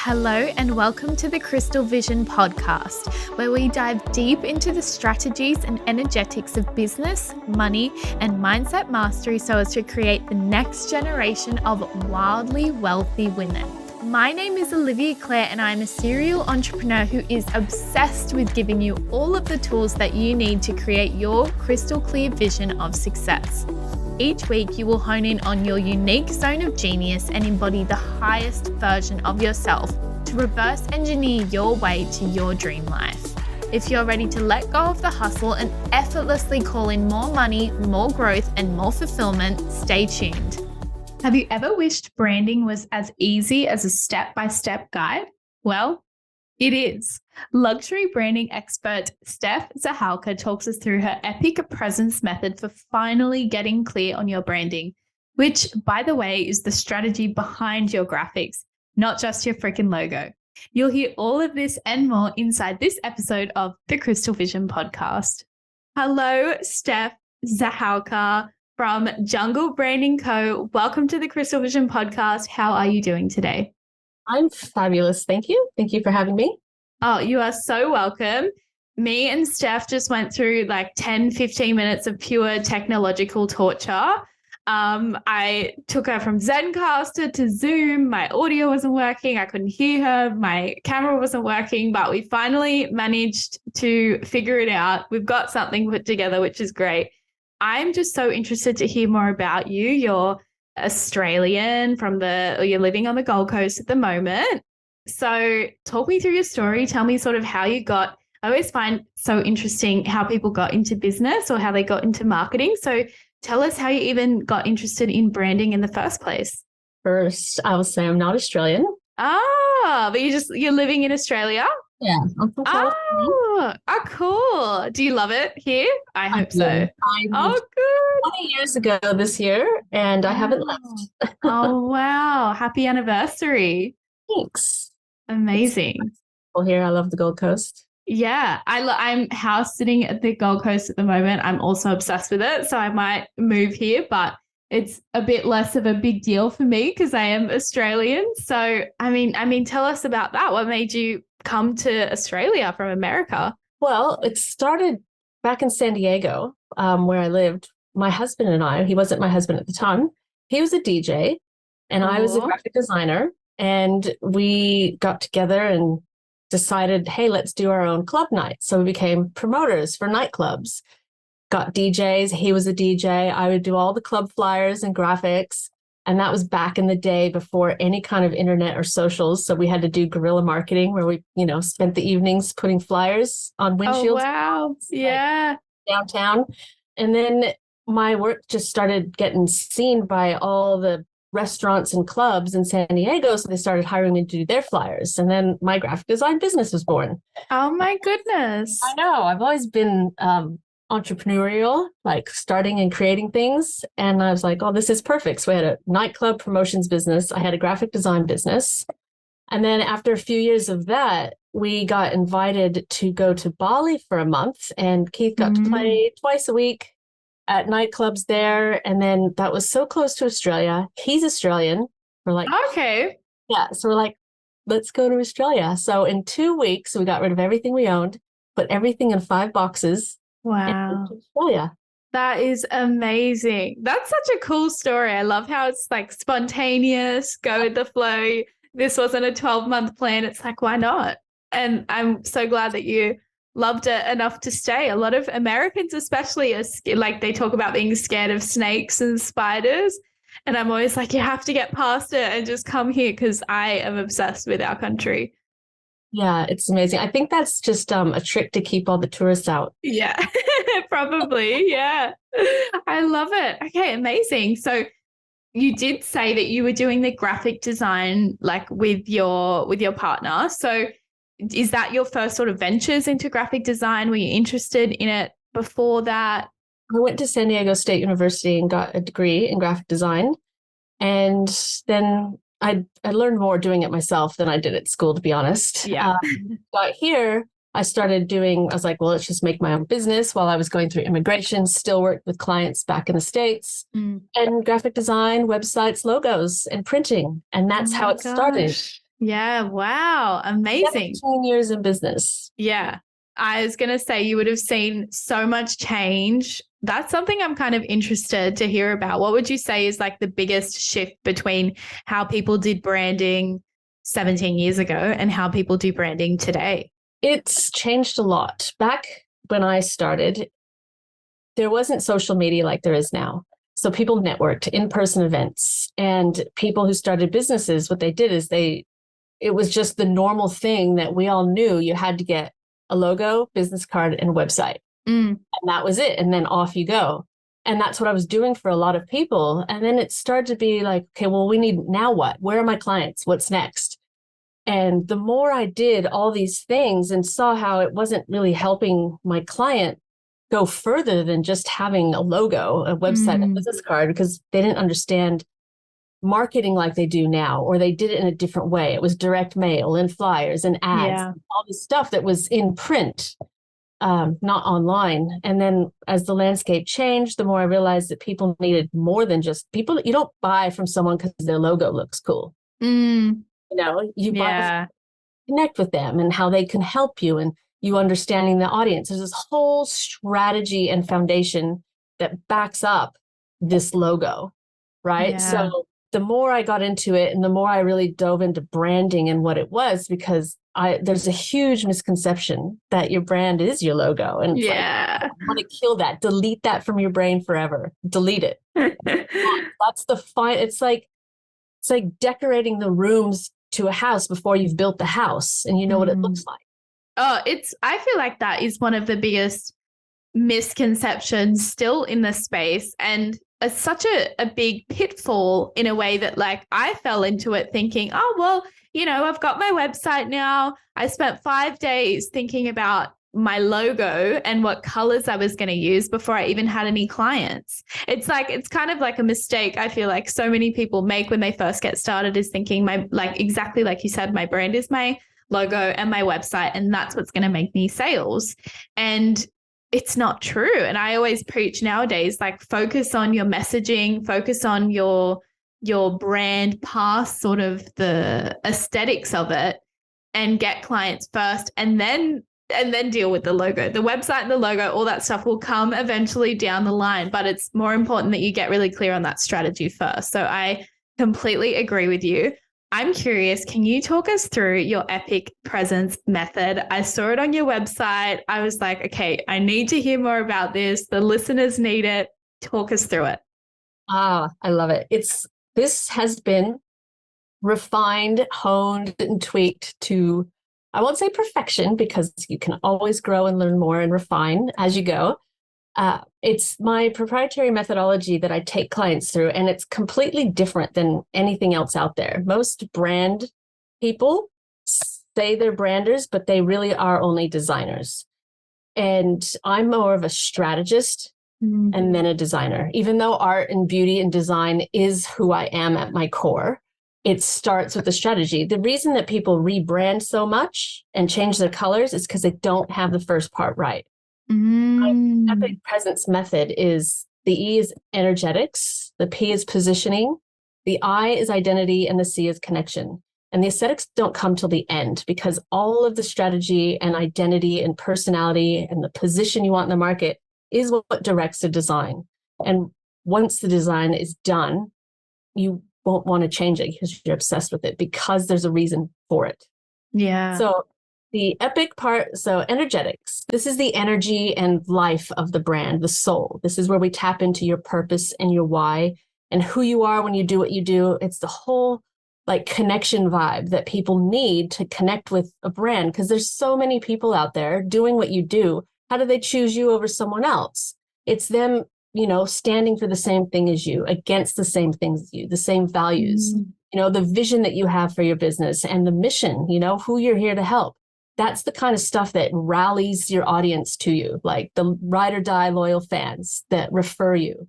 Hello and welcome to the Crystal Vision podcast, where we dive deep into the strategies and energetics of business, money, and mindset mastery so as to create the next generation of wildly wealthy women. My name is Olivia Clare and I'm a serial entrepreneur who is obsessed with giving you all of the tools that you need to create your crystal clear vision of success. Each week, you will hone in on your unique zone of genius and embody the highest version of yourself to reverse engineer your way to your dream life. If you're ready to let go of the hustle and effortlessly call in more money, more growth, and more fulfillment, stay tuned. Have you ever wished branding was as easy as a step-by-step guide? Well, it is. Luxury branding expert Steph Zahalka talks us through her epic presence method for finally getting clear on your branding, which, by the way, is the strategy behind your graphics, not just your freaking logo. You'll hear all of this and more inside this episode of the Crystal Vision podcast. Hello, Steph Zahalka from Jungle Branding Co. Welcome to the Crystal Vision podcast. How are you doing today? I'm fabulous. Thank you. Thank you for having me. Oh, you are so welcome. Me and Steph just went through like 10, 15 minutes of pure technological torture. I took her from Zencaster to Zoom. My audio wasn't working. I couldn't hear her. My camera wasn't working, but we finally managed to figure it out. We've got something put together, which is great. I'm just so interested to hear more about you. You're Australian you're living on the Gold Coast at the moment. So talk me through your story. Tell me sort of how you got, I always find so interesting how people got into business or how they got into marketing. So tell us how you even got interested in branding in the first place. First, I will say I'm not Australian. But you're living in Australia? Yeah. I'm from California. Cool. Do you love it here? I hope so. I moved good. 20 years ago this year, and I haven't left. Oh, wow. Happy anniversary. Thanks. Amazing. Well, here, I love the Gold Coast. Yeah, I'm house sitting at the Gold Coast at the moment. I'm also obsessed with it, so I might move here, but it's a bit less of a big deal for me because I am Australian. So, I mean, tell us about that. What made you come to Australia from America? Well, it started back in San Diego, where I lived. My husband and I, he wasn't my husband at the time. He was a DJ and I was a graphic designer. And we got together and decided, hey, let's do our own club night. So we became promoters for nightclubs, got DJs. He was a DJ. I would do all the club flyers and graphics. And that was back in the day before any kind of internet or socials. So we had to do guerrilla marketing where we, spent the evenings putting flyers on windshields. Oh, wow. Yeah. Downtown. And then my work just started getting seen by all the restaurants and clubs in San Diego. So they started hiring me to do their flyers. And then my graphic design business was born. Oh my goodness. I know. I've always been entrepreneurial, like starting and creating things. And I was like, oh, this is perfect. So I had a nightclub promotions business. I had a graphic design business. And then after a few years of that, we got invited to go to Bali for a month. And Keith got to play twice a week at nightclubs there. And then that was so close to Australia. He's Australian. We're like, okay. Yeah. So we're like, let's go to Australia. So in 2 weeks, we got rid of everything we owned, put everything in 5 boxes. Wow. And Australia. That is amazing. That's such a cool story. I love how it's like spontaneous, go with the flow. This wasn't a 12-month plan. It's like, why not? And I'm so glad that you loved it enough to stay. A lot of Americans especially are like, they talk about being scared of snakes and spiders. And I'm always like, you have to get past it and just come here because I am obsessed with our country. Yeah, it's amazing. I think that's just a trick to keep all the tourists out. Yeah, probably. Yeah. I love it. Okay, amazing. So you did say that you were doing the graphic design like with your partner. So is that your first sort of ventures into graphic design? Were you interested in it before that? I went to San Diego State University and got a degree in graphic design. And then I learned more doing it myself than I did at school, to be honest. Yeah. Got here, I was like, well, let's just make my own business while I was going through immigration, still worked with clients back in the States and graphic design, websites, logos, and printing. And that's how it started. Yeah. Wow. Amazing. 17 years in business. Yeah. I was going to say you would have seen so much change. That's something I'm kind of interested to hear about. What would you say is like the biggest shift between how people did branding 17 years ago and how people do branding today? It's changed a lot. Back when I started, there wasn't social media like there is now. So people networked, in-person events, and people who started businesses, what they did is it was just the normal thing that we all knew. You had to get a logo, business card, and website. And that was it. And then off you go. And that's what I was doing for a lot of people. And then it started to be like, okay, well, we need now what? Where are my clients? What's next? And the more I did all these things and saw how it wasn't really helping my client go further than just having a logo, a website, a business card, because they didn't understand marketing like they do now, or they did it in a different way. It was direct mail and flyers and ads, and all this stuff that was in print, not online. And then as the landscape changed, the more I realized that people needed more than just people. You don't buy from someone because their logo looks cool. You buy, connect with them and how they can help you, and you understanding the audience. There's this whole strategy and foundation that backs up this logo, right? So the more I got into it and the more I really dove into branding and what it was, because there's a huge misconception that your brand is your logo. And it's like, I want to kill that, delete that from your brain forever, delete it. That's the fine. It's like decorating the rooms to a house before you've built the house and you know what it looks like. I feel like that is one of the biggest misconceptions still in the space. And it's such a big pitfall in a way that like I fell into it thinking, oh, well, I've got my website now. I spent 5 days thinking about my logo and what colors I was going to use before I even had any clients. It's kind of like a mistake I feel like so many people make when they first get started, is thinking exactly like you said, my brand is my logo and my website, and that's what's going to make me sales. And it's not true. And I always preach nowadays, like, focus on your messaging, focus on your brand past sort of the aesthetics of it, and get clients first, and then deal with the logo. The website and the logo, all that stuff will come eventually down the line, but it's more important that you get really clear on that strategy first. So I completely agree with you. I'm curious, can you talk us through your epic presence method? I saw it on your website. I was like, okay, I need to hear more about this. The listeners need it. Talk us through it. I love it. This has been refined, honed, and tweaked to, I won't say perfection, because you can always grow and learn more and refine as you go. It's my proprietary methodology that I take clients through, and it's completely different than anything else out there. Most brand people say they're branders, but they really are only designers. And I'm more of a strategist and then a designer. Even though art and beauty and design is who I am at my core, it starts with the strategy. The reason that people rebrand so much and change their colors is because they don't have the first part right. My epic presence method is, the E is energetics, the P is positioning, the I is identity, and the C is connection. And the aesthetics don't come till the end, because all of the strategy and identity and personality and the position you want in the market is what directs the design. And once the design is done, you won't want to change it because you're obsessed with it, because there's a reason for it. Yeah. So the epic part, so energetics, this is the energy and life of the brand, the soul. This is where we tap into your purpose and your why and who you are when you do what you do. It's the whole like connection vibe that people need to connect with a brand, because there's so many people out there doing what you do. How do they choose you over someone else? It's them, standing for the same thing as you, against the same things as you, the same values, the vision that you have for your business and the mission, who you're here to help. That's the kind of stuff that rallies your audience to you, like the ride or die loyal fans that refer you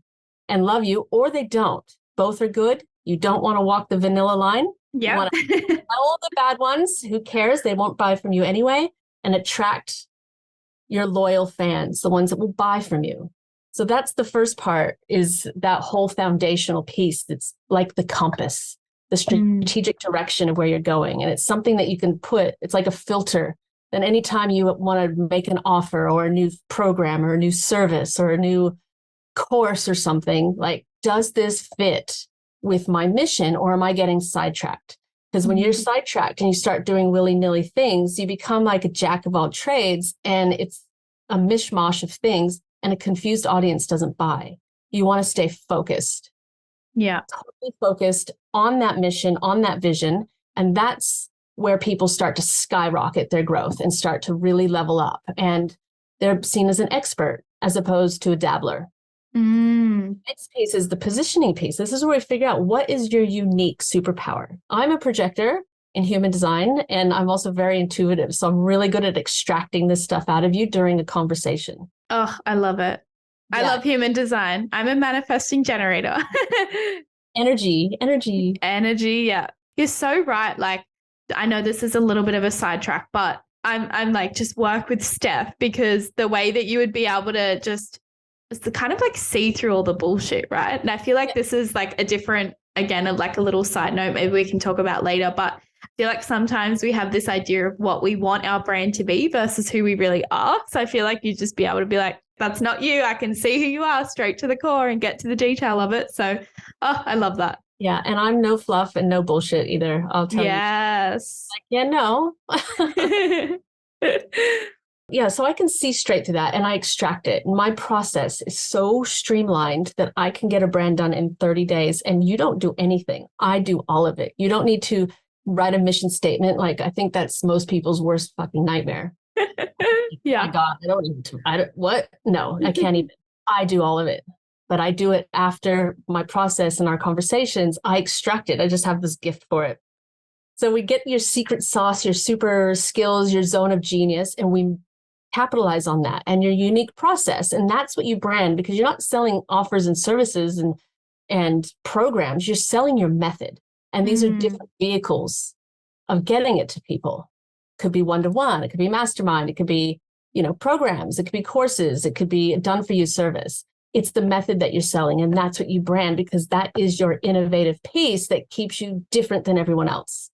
and love you, or they don't. Both are good. You don't want to walk the vanilla line. Yeah. You want to all the bad ones. Who cares? They won't buy from you anyway, and attract your loyal fans, the ones that will buy from you. So that's the first part, is that whole foundational piece that's like the compass the strategic direction of where you're going. And it's something that you can put, it's like a filter. Then anytime you want to make an offer or a new program or a new service or a new course or something, like, does this fit with my mission, or am I getting sidetracked? Because when you're sidetracked and you start doing willy-nilly things, you become like a jack of all trades, and it's a mishmash of things, and a confused audience doesn't buy. You want to stay focused. Yeah. Totally focused on that mission, on that vision. And that's where people start to skyrocket their growth and start to really level up. And they're seen as an expert as opposed to a dabbler. Next piece is the positioning piece. This is where we figure out what is your unique superpower. I'm a projector in human design, and I'm also very intuitive. So I'm really good at extracting this stuff out of you during a conversation. Oh, I love it. Yeah. I love human design. I'm a manifesting generator. Energy. Yeah. You're so right. Like, I know this is a little bit of a sidetrack, but I'm like, just work with Steph, because the way that you would be able to just kind of like see through all the bullshit, right? And I feel like this is like a different, again, like a little side note, maybe we can talk about later, but I feel like sometimes we have this idea of what we want our brand to be versus who we really are. So I feel like you just be able to be like, that's not you. I can see who you are, straight to the core, and get to the detail of it. So, I love that. Yeah. And I'm no fluff and no bullshit either. I'll tell you. Yes. Like, yeah, no. Yeah, so I can see straight through that and I extract it. My process is so streamlined that I can get a brand done in 30 days, and you don't do anything. I do all of it. You don't need to write a mission statement. Like, I think that's most people's worst fucking nightmare. Yeah. Oh my God, what? No, I can't even. I do all of it, but I do it after my process and our conversations. I extract it. I just have this gift for it. So we get your secret sauce, your super skills, your zone of genius, and we capitalize on that and your unique process. And that's what you brand, because you're not selling offers and services and programs. You're selling your method. And these are different vehicles of getting it to people. It could be one-to-one. It could be mastermind. It could be, programs. It could be courses. It could be a done-for-you service. It's the method that you're selling. And that's what you brand, because that is your innovative piece that keeps you different than everyone else.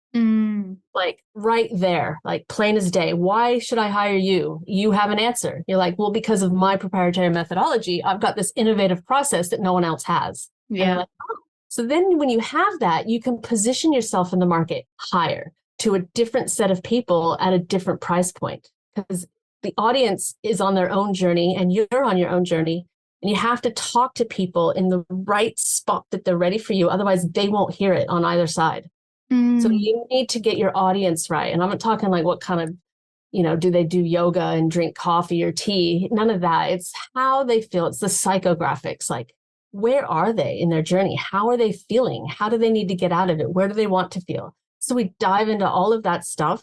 Like right there, like plain as day. Why should I hire you? You have an answer. You're like, well, because of my proprietary methodology, I've got this innovative process that no one else has. Yeah. Like, oh. So then when you have that, you can position yourself in the market higher to a different set of people at a different price point, because the audience is on their own journey and you're on your own journey. And you have to talk to people in the right spot that they're ready for you. Otherwise, they won't hear it on either side. So you need to get your audience right. And I'm not talking like what kind of, do they do yoga and drink coffee or tea? None of that. It's how they feel. It's the psychographics. Like, where are they in their journey? How are they feeling? How do they need to get out of it? Where do they want to feel? So we dive into all of that stuff.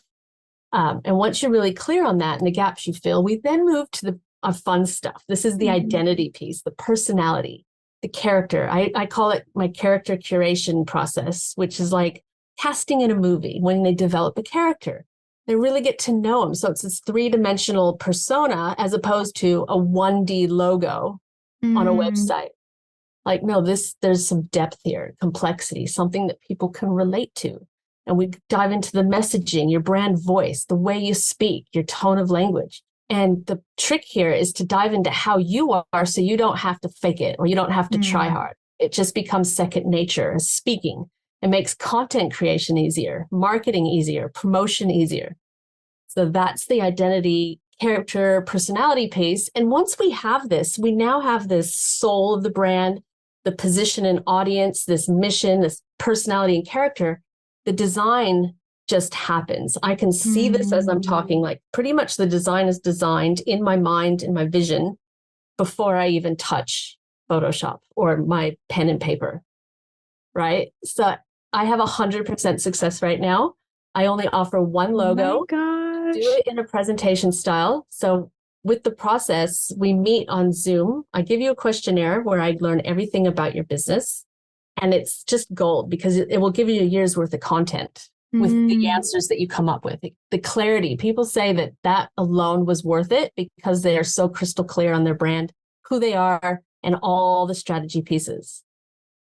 And once you're really clear on that and the gaps you fill, we then move to the fun stuff. This is the identity piece, the personality, the character. I call it my character curation process, which is like casting in a movie. When they develop a character, they really get to know them. So it's this 3-dimensional persona as opposed to a 1D logo on a website. Like, no, there's some depth here, complexity, something that people can relate to. And we dive into the messaging, your brand voice, the way you speak, your tone of language. And the trick here is to dive into how you are, so you don't have to fake it, or you don't have to try hard. It just becomes second nature as speaking. It makes content creation easier, marketing easier, promotion easier. So that's the identity, character, personality piece. And once we have this, we now have this soul of the brand, the position and audience, this mission, this personality and character. The design just happens. I can see this as I'm talking, like pretty much the design is designed in my mind, in my vision, before I even touch Photoshop or my pen and paper. Right? So I have 100% success right now. I only offer one logo. Oh my gosh. Do it in a presentation style. So with the process, we meet on Zoom. I give you a questionnaire where I learn everything about your business. And it's just gold, because it will give you a year's worth of content with the answers that you come up with. The clarity. People say that alone was worth it because they are so crystal clear on their brand, who they are, and all the strategy pieces.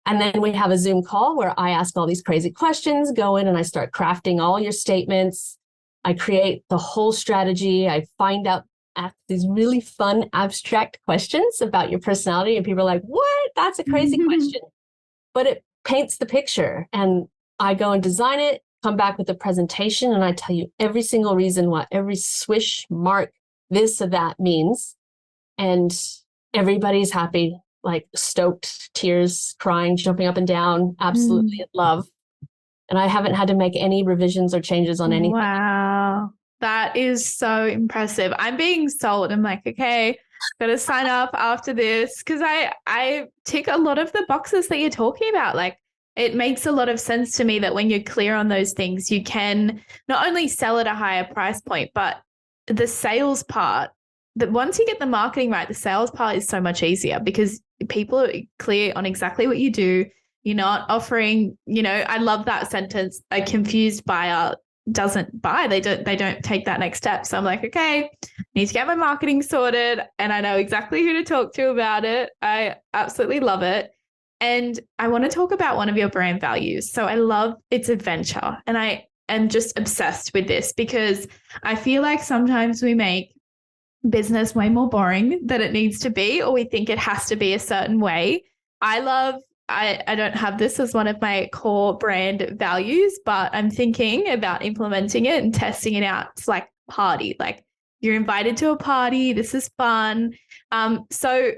And then we have a Zoom call where I ask all these crazy questions, go in and I start crafting all your statements. I create the whole strategy. I find out these really fun, abstract questions about your personality. And people are like, what? That's a crazy question. But it paints the picture. And I go and design it, come back with a presentation, and I tell you every single reason why every swish, mark, this or that means. And everybody's happy, like stoked, tears, crying, jumping up and down, absolutely in love. And I haven't had to make any revisions or changes on anything. Wow. That is so impressive. I'm being sold. I'm like, okay, got to sign up after this, because I tick a lot of the boxes that you're talking about. Like, it makes a lot of sense to me that when you're clear on those things, you can not only sell at a higher price point, but the sales part, that once you get the marketing right, the sales part is so much easier because people are clear on exactly what you do. You're not offering, I love that sentence, a confused buyer doesn't buy. They don't take that next step. So I'm like, okay, need to get my marketing sorted, and I know exactly who to talk to about it. I absolutely love it. And I want to talk about one of your brand values. So I love it's adventure, and I am just obsessed with this because I feel like sometimes we make business way more boring than it needs to be, or we think it has to be a certain way. I don't have this as one of my core brand values, but I'm thinking about implementing it and testing it out. It's like party, like you're invited to a party. This is fun. So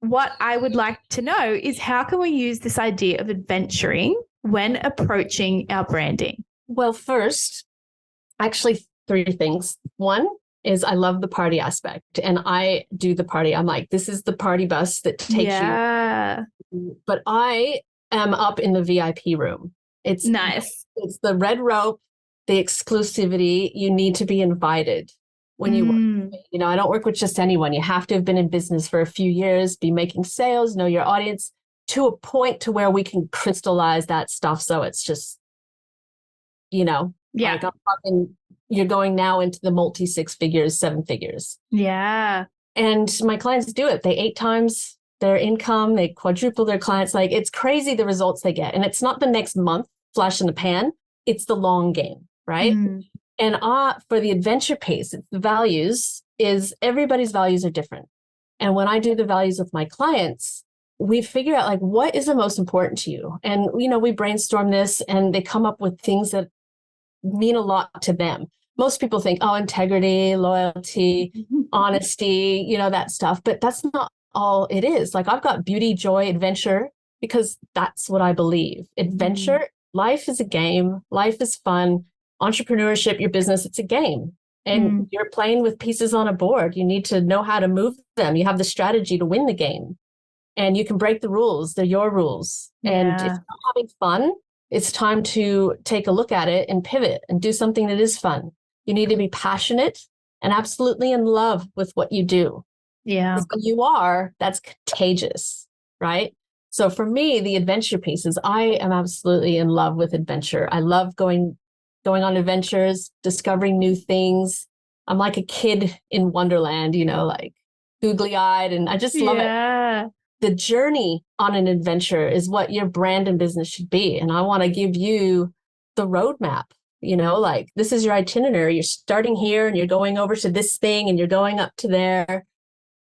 what I would like to know is, how can we use this idea of adventuring when approaching our branding? Well, first, actually, three things. One is I love the party aspect, and I do the party. I'm like, this is the party bus that takes you. But I am up in the VIP room. It's nice. It's the red rope, the exclusivity. You need to be invited when you work with me. I don't work with just anyone. You have to have been in business for a few years, be making sales, know your audience to a point to where we can crystallize that stuff. So it's just, like I'm talking, you're going now into the multi 6 figures, 7 figures. Yeah. And my clients do it. They 8 times their income, they quadruple their clients. Like, it's crazy the results they get. And it's not the next month flash in the pan. It's the long game, right? And for the adventure piece, the values is everybody's values are different. And when I do the values with my clients, we figure out like, what is the most important to you? And, we brainstorm this and they come up with things that mean a lot to them. Most people think, integrity, loyalty, honesty, that stuff. But that's not all it is. Like, I've got beauty, joy, adventure, because that's what I believe. Adventure, life is a game. Life is fun. Entrepreneurship, your business, it's a game. And you're playing with pieces on a board. You need to know how to move them. You have the strategy to win the game. And you can break the rules. They're your rules. And if you're not having fun, it's time to take a look at it and pivot and do something that is fun. You need to be passionate and absolutely in love with what you do. Yeah. Because when you are, that's contagious, right? So for me, the adventure piece is I am absolutely in love with adventure. I love going on adventures, discovering new things. I'm like a kid in Wonderland, like googly-eyed, and I just love it. The journey on an adventure is what your brand and business should be. And I want to give you the roadmap, like this is your itinerary. You're starting here and you're going over to this thing and you're going up to there.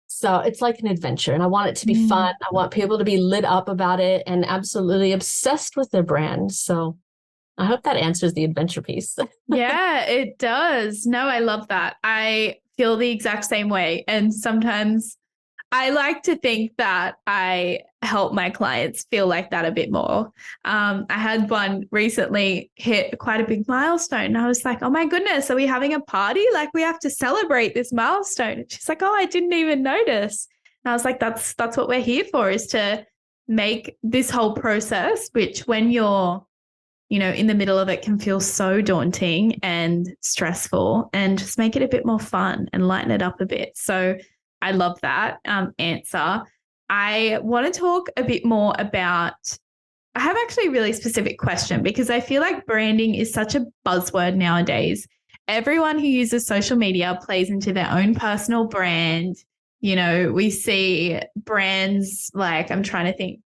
So it's like an adventure, and I want it to be fun. I want people to be lit up about it and absolutely obsessed with their brand. So I hope that answers the adventure piece. Yeah, it does. No, I love that. I feel the exact same way. And sometimes I like to think that I help my clients feel like that a bit more. I had one recently hit quite a big milestone. And I was like, oh my goodness, are we having a party? Like, we have to celebrate this milestone. And she's like, oh, I didn't even notice. And I was like, that's what we're here for, is to make this whole process, which when you're, in the middle of it, can feel so daunting and stressful, and just make it a bit more fun and lighten it up a bit. So I love that answer. I want to talk a bit more about, I have actually a really specific question, because I feel like branding is such a buzzword nowadays. Everyone who uses social media plays into their own personal brand. You know, we see brands like, I'm trying to think,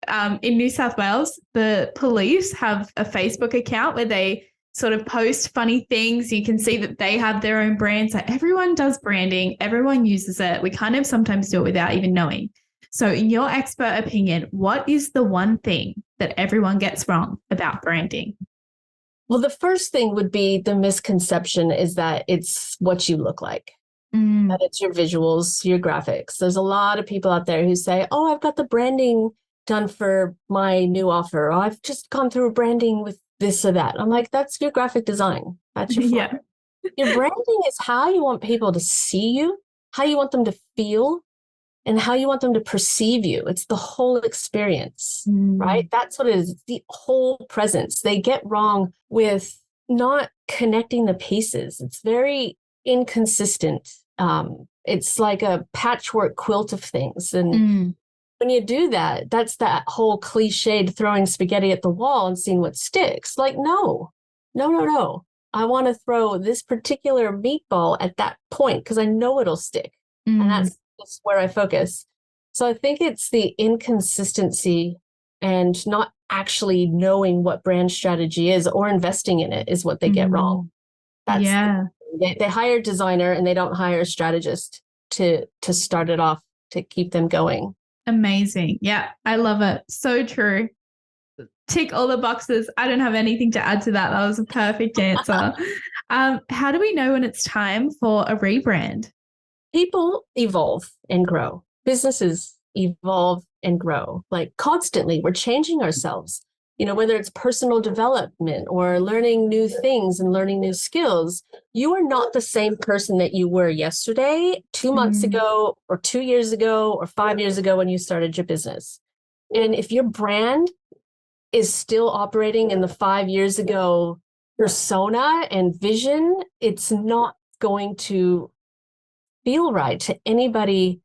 in New South Wales, the police have a Facebook account where they sort of post funny things. You can see that they have their own brands. Like everyone does branding, everyone uses it. We kind of sometimes do it without even knowing. So in your expert opinion, what is the one thing that everyone gets wrong about branding? Well, the first thing would be the misconception is that it's what you look like. That it's your visuals, your graphics. There's a lot of people out there who say, oh, I've got the branding done for my new offer. Or I've just gone through branding with this or that. I'm like, that's your graphic design. That's your Yeah. Your branding is how you want people to see you, how you want them to feel, and how you want them to perceive you. It's the whole experience, right? That's what it is. It's the whole presence. They get wrong with not connecting the pieces. It's very inconsistent. It's like a patchwork quilt of things. And when you do that, that's that whole cliched throwing spaghetti at the wall and seeing what sticks. Like, no. I want to throw this particular meatball at that point because I know it'll stick. And that's where I focus. So I think it's the inconsistency and not actually knowing what brand strategy is or investing in it is what they get wrong. That's they hire a designer and they don't hire a strategist to start it off, to keep them going. Amazing. Yeah, I love it. So true. Tick all the boxes. I don't have anything to add to that. That was a perfect answer. How do we know when it's time for a rebrand? People evolve and grow. Businesses evolve and grow. Like constantly, we're changing ourselves. You know, whether it's personal development or learning new things and learning new skills, you are not the same person that you were yesterday, 2 months ago, or 2 years ago, or 5 years ago when you started your business. And if your brand is still operating in the 5 years ago persona and vision, it's not going to feel right to anybody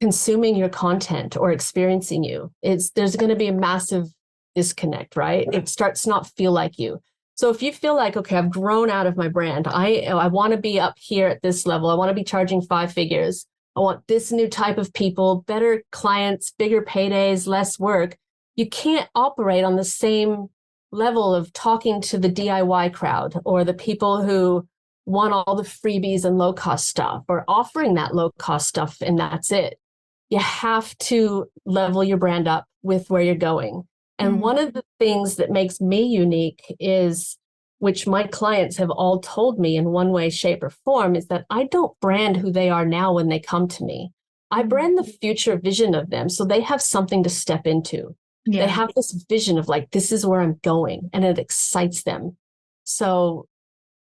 consuming your content or experiencing you. There's going to be a massive disconnect, right? It starts to not feel like you. So if you feel like, okay, I've grown out of my brand, I want to be up here at this level. I want to be charging 5 figures. I want this new type of people, better clients, bigger paydays, less work. You can't operate on the same level of talking to the DIY crowd or the people who want all the freebies and low-cost stuff or offering that low-cost stuff and that's it. You have to level your brand up with where you're going. And one of the things that makes me unique is, which my clients have all told me in one way, shape, or form, is that I don't brand who they are now when they come to me. I brand the future vision of them so they have something to step into. They have this vision of like, this is where I'm going, and it excites them. So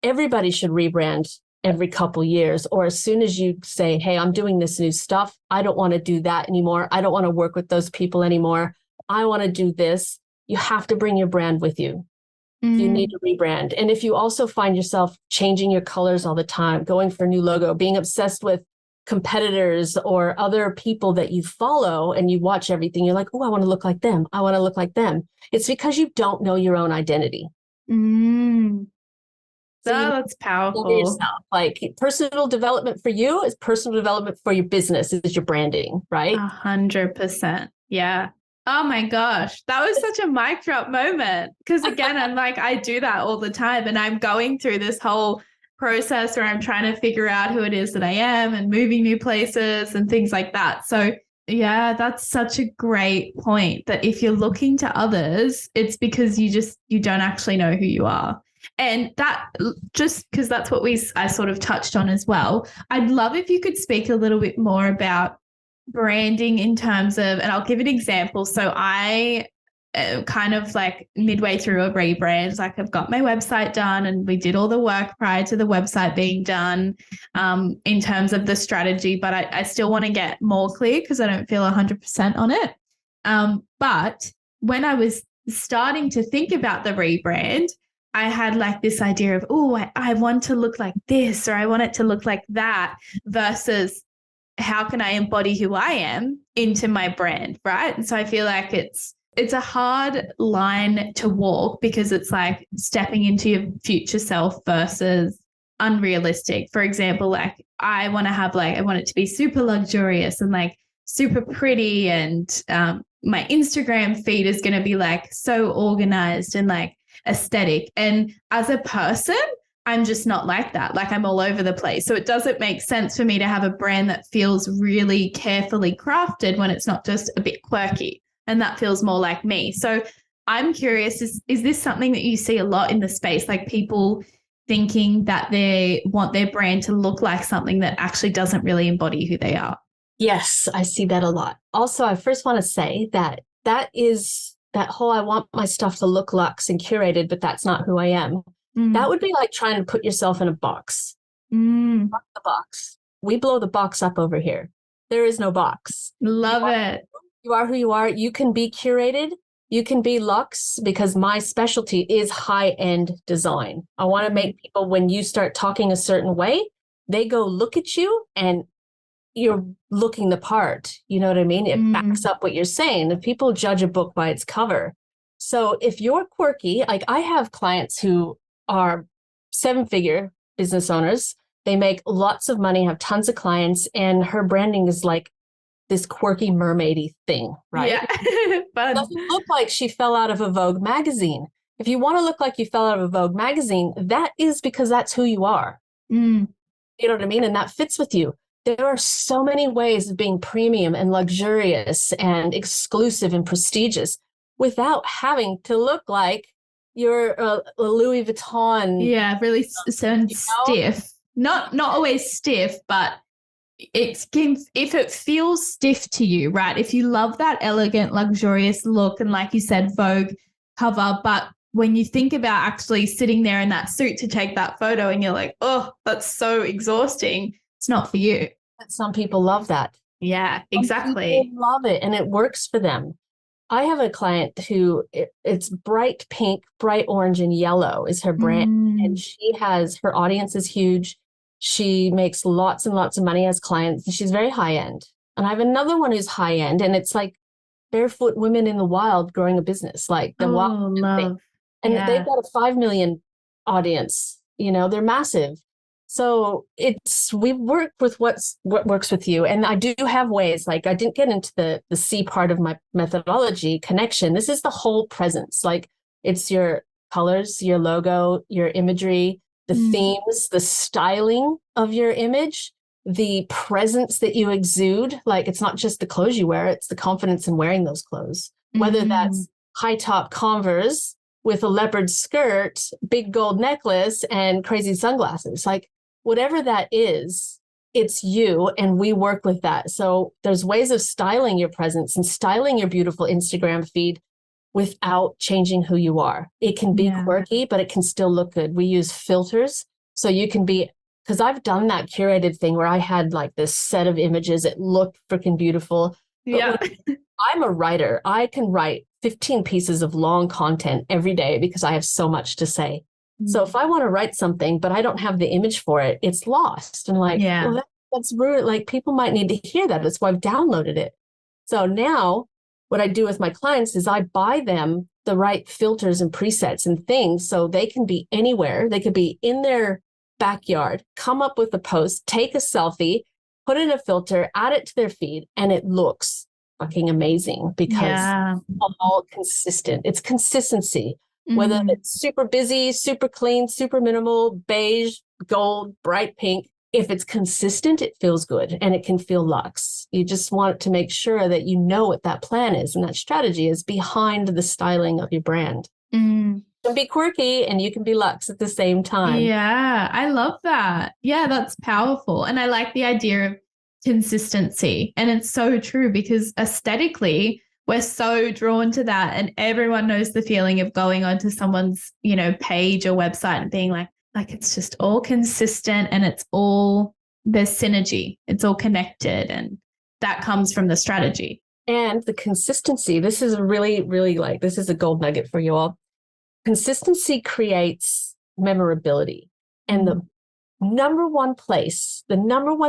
everybody should rebrand every couple years, or as soon as you say, hey, I'm doing this new stuff, I don't want to do that anymore. I don't want to work with those people anymore. I want to do this. You have to bring your brand with you. You need to rebrand. And if you also find yourself changing your colors all the time, going for a new logo, being obsessed with competitors or other people that you follow and you watch everything, you're like, oh, I want to look like them. I want to look like them. It's because you don't know your own identity. So that's powerful. Yourself. Like personal development for you is personal development for your business is your branding, right? 100%. Yeah. Oh my gosh. That was such a mic drop moment. Because again, I'm like, I do that all the time. And I'm going through this whole process where I'm trying to figure out who it is that I am and moving new places and things like that. So yeah, that's such a great point, that if you're looking to others, it's because you don't actually know who you are. And that, just because that's what I sort of touched on as well. I'd love if you could speak a little bit more about branding in terms of, and I'll give an example. So I kind of like midway through a rebrand, like I've got my website done and we did all the work prior to the website being done in terms of the strategy, but I still want to get more clear because I don't feel 100% on it. But when I was starting to think about the rebrand, I had like this idea of, I want to look like this, or I want it to look like that, versus how can I embody who I am into my brand, right? And so I feel like it's a hard line to walk because it's like stepping into your future self versus unrealistic. For example, like I want to have like, I want it to be super luxurious and like super pretty. And my Instagram feed is going to be like so organized and like aesthetic. And as a person, I'm just not like that. Like I'm all over the place. So it doesn't make sense for me to have a brand that feels really carefully crafted when it's not just a bit quirky. And that feels more like me. So I'm curious, is this something that you see a lot in the space? Like people thinking that they want their brand to look like something that actually doesn't really embody who they are? Yes, I see that a lot. Also, I first want to say that is that whole I want my stuff to look luxe and curated, but that's not who I am. That would be like trying to put yourself in a box. Fuck the box. We blow the box up over here. There is no box. Love it. You are who you are. You can be curated. You can be luxe, because my specialty is high-end design. I want to make people, when you start talking a certain way, they go look at you and you're looking the part. You know what I mean? It backs up what you're saying. If people judge a book by its cover. So if you're quirky, like I have clients who are 7-figure business owners. They make lots of money, have tons of clients, and her branding is like this quirky mermaidy thing, right? Yeah. It doesn't look like she fell out of a Vogue magazine. If you want to look like you fell out of a Vogue magazine, that is because that's who you are. You know what I mean? And that fits with you. There are so many ways of being premium and luxurious and exclusive and prestigious without having to look like you're a Louis Vuitton. Yeah, really stiff. Not always stiff, but if it feels stiff to you, right? If you love that elegant, luxurious look and like you said, Vogue cover, but when you think about actually sitting there in that suit to take that photo and you're like, oh, that's so exhausting, it's not for you. But some people love that. Yeah, exactly. People love it and it works for them. I have a client who it's bright pink, bright orange, and yellow is her brand. And she has, her audience is huge. She makes lots and lots of money as clients. And she's very high end. And I have another one who's high end, and it's like barefoot women in the wild growing a business, like the wild thing. And they've got a 5 million audience. You know, they're massive. So we work with what works with you. And I do have ways, like I didn't get into the C part of my methodology, connection. This is the whole presence. Like it's your colors, your logo, your imagery, the themes, the styling of your image, the presence that you exude. Like it's not just the clothes you wear, it's the confidence in wearing those clothes, whether that's high top Converse with a leopard skirt, big gold necklace, and crazy sunglasses. Like whatever that is, it's you, and we work with that. So there's ways of styling your presence and styling your beautiful Instagram feed without changing who you are. It can be quirky, but it can still look good. We use filters. So you can be, because I've done that curated thing where I had like this set of images. It looked freaking beautiful. But I'm a writer. I can write 15 pieces of long content every day because I have so much to say. So if I want to write something, but I don't have the image for it, it's lost. And like, well, that's rude. Like people might need to hear that. That's why I've downloaded it. So now what I do with my clients is I buy them the right filters and presets and things so they can be anywhere. They could be in their backyard, come up with a post, take a selfie, put in a filter, add it to their feed, and it looks fucking amazing because it's all consistent. It's consistency. Whether it's super busy, super clean, super minimal, beige, gold, bright pink, if it's consistent, it feels good and it can feel luxe. You just want to make sure that you know what that plan is and that strategy is behind the styling of your brand. You can be quirky and you can be luxe at the same time. Yeah, I love that. Yeah, that's powerful. And I like the idea of consistency. And it's so true because aesthetically, we're so drawn to that. And everyone knows the feeling of going onto someone's, page or website and being like it's just all consistent and it's all, there's synergy. It's all connected. And that comes from the strategy. And the consistency, this is really, really this is a gold nugget for you all. Consistency creates memorability. And the number one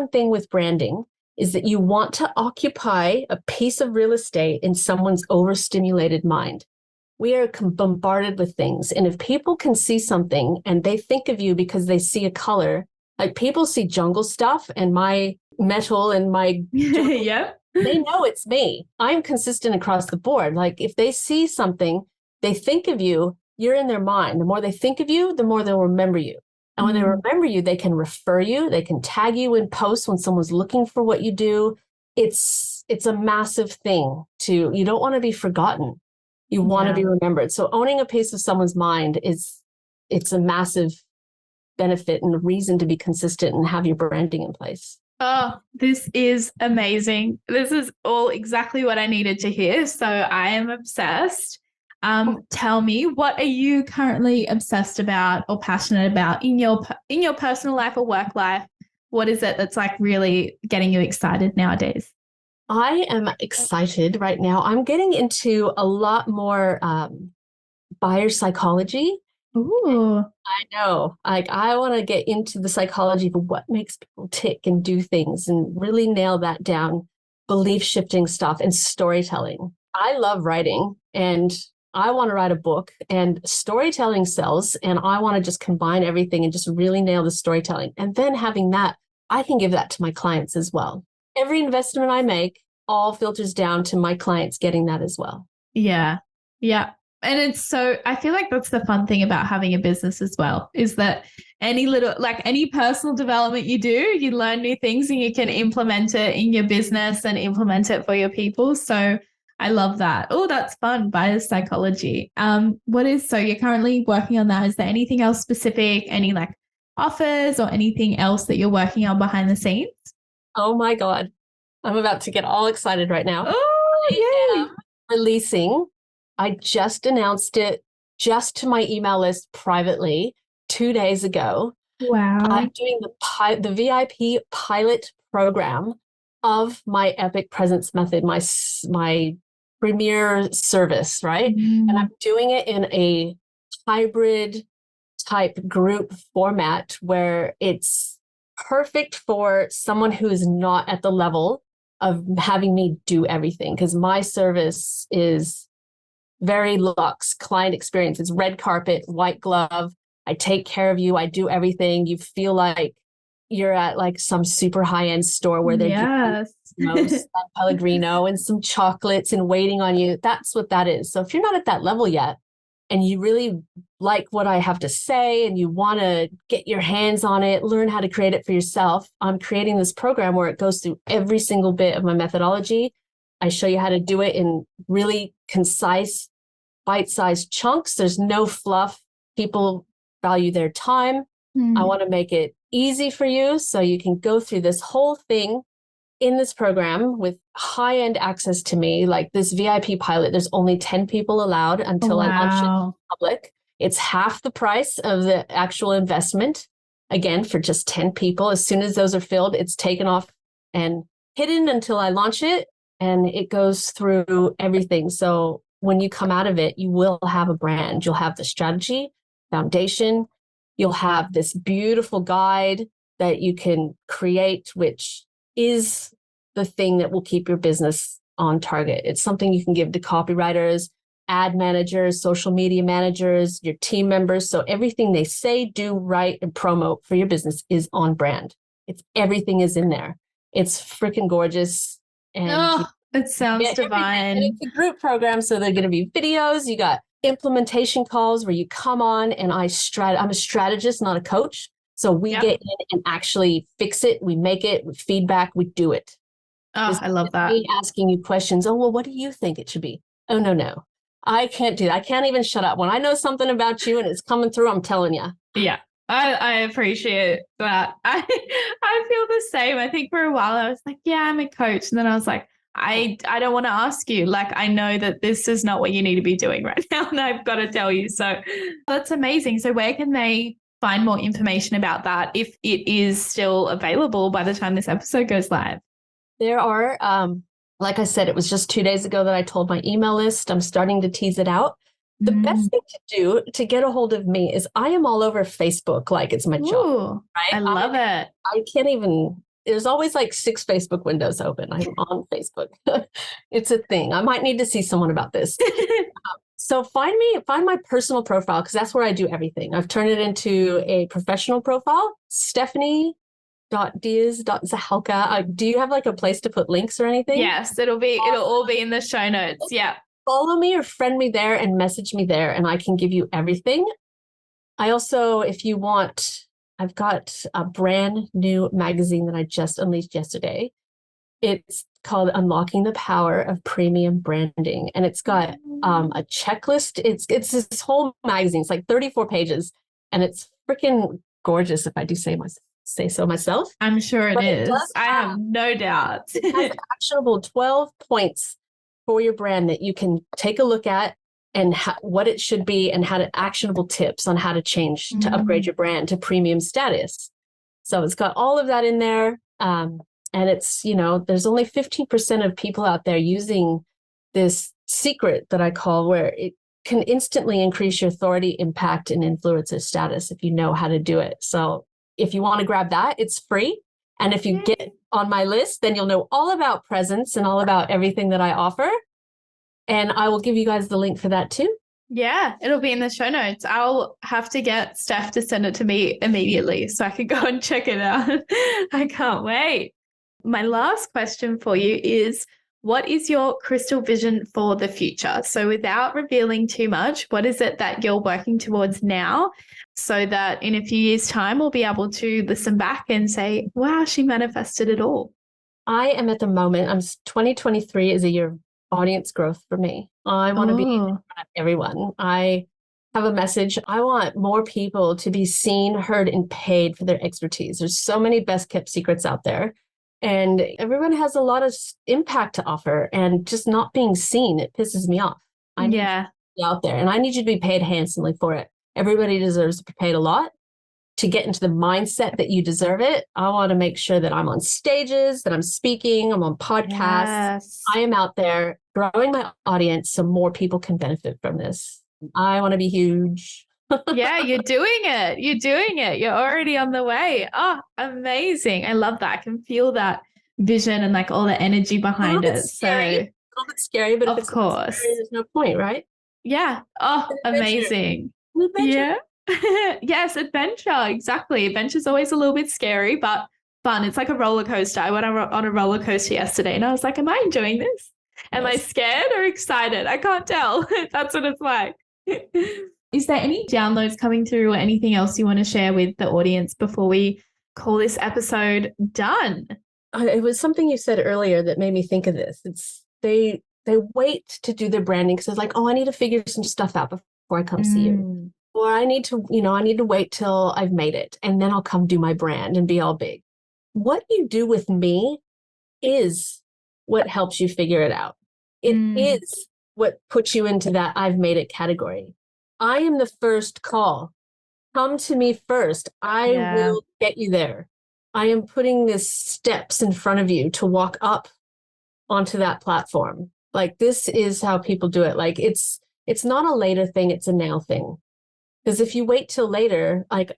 thing with branding is that you want to occupy a piece of real estate in someone's overstimulated mind. We are bombarded with things. And if people can see something and they think of you because they see a color, Like people see jungle stuff and my metal and my jungle, Yep. they know it's me. I'm consistent across the board. Like if they see something, they think of you, you're in their mind. The more they think of you, the more they'll remember you. And when they remember you, they can refer you, they can tag you in posts when someone's looking for what you do. It's a massive thing you don't want to be forgotten. You want to be remembered. So owning a piece of someone's mind it's a massive benefit and a reason to be consistent and have your branding in place. Oh, this is amazing. This is all exactly what I needed to hear. So I am obsessed. Tell me, what are you currently obsessed about or passionate about in your personal life or work life? What is it that's like really getting you excited nowadays? I am excited right now. I'm getting into a lot more buyer psychology. Ooh. I know. Like I want to get into the psychology of what makes people tick and do things and really nail that down, belief shifting stuff and storytelling. I love writing and I want to write a book and storytelling sells and I want to just combine everything and just really nail the storytelling. And then having that, I can give that to my clients as well. Every investment I make all filters down to my clients getting that as well. Yeah. Yeah. And I feel like that's the fun thing about having a business as well, is that any personal development you do, you learn new things and you can implement it in your business and implement it for your people. So I love that. Oh, that's fun. Buyer's psychology. So you're currently working on that. Is there anything else specific, any like offers or anything else that you're working on behind the scenes? Oh my God. I'm about to get all excited right now. Oh, yay. Releasing. I just announced it just to my email list privately 2 days ago. Wow. I'm doing the VIP pilot program of my Epic Presence Method, my premier service, right? And I'm doing it in a hybrid type group format where it's perfect for someone who is not at the level of having me do everything, because my service is very luxe client experience. It's red carpet, white glove. I take care of you. I do everything. You feel like you're at like some super high-end store where they're giving San Pellegrino and some chocolates and waiting on you. That's what that is. So if you're not at that level yet and you really like what I have to say and you want to get your hands on it, learn how to create it for yourself, I'm creating this program where it goes through every single bit of my methodology. I show you how to do it in really concise, bite-sized chunks. There's no fluff. People value their time. I want to make it easy for you so you can go through this whole thing in this program with high-end access to me. Like this VIP pilot, there's only 10 people allowed until I launch it in public. It's half the price of the actual investment. Again, for just 10 people. As soon as those are filled, it's taken off and hidden until I launch it. And it goes through everything. So when you come out of it, you will have a brand. You'll have the strategy, foundation. You'll have this beautiful guide that you can create, which is the thing that will keep your business on target. It's something you can give to copywriters, ad managers, social media managers, your team members. So everything they say, do, write, and promote for your business is on brand. Everything is in there. It's freaking gorgeous. And it sounds divine. And it's a group program, so they're going to be videos. You got implementation calls where you come on and I'm a strategist, not a coach. So we get in and actually fix it. We make it, we feedback, we do it. I love that. Me asking you questions. Oh, well, what do you think it should be? Oh, no. I can't do that. I can't even shut up. When I know something about you and it's coming through, I'm telling you. Yeah. I appreciate that. I feel the same. I think for a while I was like, yeah, I'm a coach. And then I was like, I don't want to ask you. Like, I know that this is not what you need to be doing right now. And I've got to tell you. So that's amazing. So where can they find more information about that if it is still available by the time this episode goes live? There are, like I said, it was just 2 days ago that I told my email list. I'm starting to tease it out. The best thing to do to get a hold of me is I am all over Facebook. Like it's my job. Right? I love it. I can't even, there's always like 6 Facebook windows open. I'm on Facebook. It's a thing. I might need to see someone about this. So find my personal profile, because that's where I do everything. I've turned it into a professional profile, Stephanie.diaz.zahalka. Do you have like a place to put links or anything? Yes, it'll all be in the show notes. Yeah. Follow me or friend me there and message me there, and I can give you everything. I also, if you want, I've got a brand new magazine that I just unleashed yesterday. It's called Unlocking the Power of Premium Branding. And it's got a checklist. It's this whole magazine. It's like 34 pages. And it's freaking gorgeous, if I do say so myself. I'm sure it is. I have no doubt. It has actionable 12 points for your brand that you can take a look at, and what it should be, and actionable tips on how to change to upgrade your brand to premium status. So it's got all of that in there. And it's, there's only 15% of people out there using this secret that I call, where it can instantly increase your authority, impact, and influencer status if you know how to do it. So if you want to grab that, it's free. And if you get on my list, then you'll know all about presence and all about everything that I offer. And I will give you guys the link for that too. Yeah, it'll be in the show notes. I'll have to get Steph to send it to me immediately so I can go and check it out. I can't wait. My last question for you is, what is your crystal vision for the future? So without revealing too much, what is it that you're working towards now, so that in a few years' time, we'll be able to listen back and say, wow, she manifested it all? I am at the moment, 2023 is a year of audience growth for me. I want to be in front of everyone. I have a message. I want more people to be seen, heard, and paid for their expertise. There's so many best kept secrets out there. And everyone has a lot of impact to offer, and just not being seen, it pisses me off. I need you to be out there, and I need you to be paid handsomely for it. Everybody deserves to be paid a lot to get into the mindset that you deserve it. I want to make sure that I'm on stages, that I'm speaking, I'm on podcasts. Yes. I am out there growing my audience so more people can benefit from this. I want to be huge. Yeah, you're doing it. You're doing it. You're already on the way. Oh, amazing. I love that. I can feel that vision and like all the energy behind it. Scary. A little bit scary, but of course, scary, there's no point, right? Yeah. Oh, amazing. Yeah. Yes, adventure. Exactly. Adventure's always a little bit scary, but fun. It's like a roller coaster. I went on a roller coaster yesterday and I was like, am I enjoying this? Am I scared or excited? I can't tell. That's what it's like. Is there any downloads coming through or anything else you want to share with the audience before we call this episode done? It was something you said earlier that made me think of this. It's they wait to do their branding because it's like, oh, I need to figure some stuff out before I come see you. Or I need to wait till I've made it and then I'll come do my brand and be all big. What you do with me is what helps you figure it out. It is what puts you into that I've made it category. I am the first call. Come to me first. I will get you there. I am putting the steps in front of you to walk up onto that platform. Like, this is how people do it. Like, it's not a later thing. It's a now thing. Because if you wait till later, like,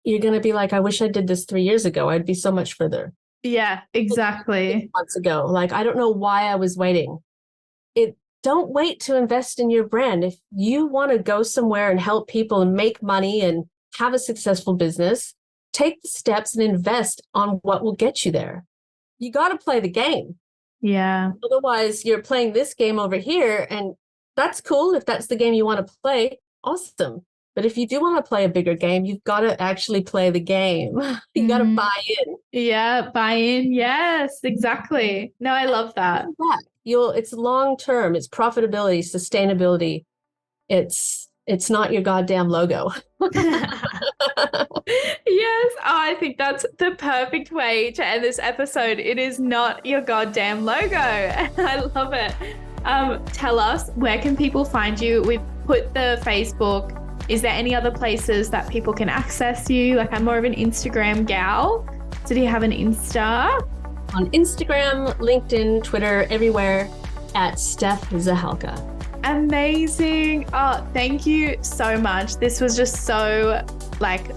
you're going to be like, I wish I did this 3 years ago. I'd be so much further. Yeah, exactly. Months ago. Like, I don't know why I was waiting. Don't wait to invest in your brand. If you want to go somewhere and help people and make money and have a successful business, take the steps and invest on what will get you there. You got to play the game. Yeah. Otherwise, you're playing this game over here, and that's cool. If that's the game you want to play, awesome. But if you do want to play a bigger game, you've got to actually play the game. You got to buy in. Yeah, buy in. Yes, exactly. No, I love that. It's long term. It's profitability, sustainability. It's not your goddamn logo. Yes. Oh, I think that's the perfect way to end this episode. It is not your goddamn logo. I love it. Tell us, where can people find you? We've put the Facebook. Is there any other places that people can access you? Like, I'm more of an Instagram gal. So do you have an Insta? On Instagram, LinkedIn, Twitter, everywhere at Steph Zahalka. Amazing. Oh, thank you so much. This was just so, like,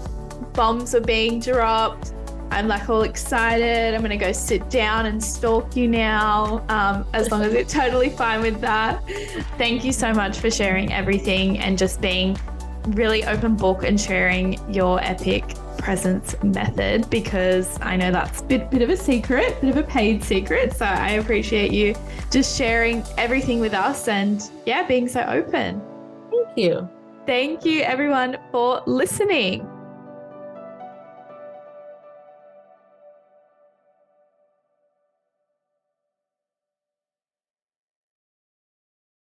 bombs are being dropped. I'm like all excited. I'm going to go sit down and stalk you now, as long as you're totally fine with that. Thank you so much for sharing everything and just being really open book and sharing your epic presence method, because I know that's a bit of a secret, bit of a paid secret. So I appreciate you just sharing everything with us and being so open. Thank you. Thank you everyone for listening.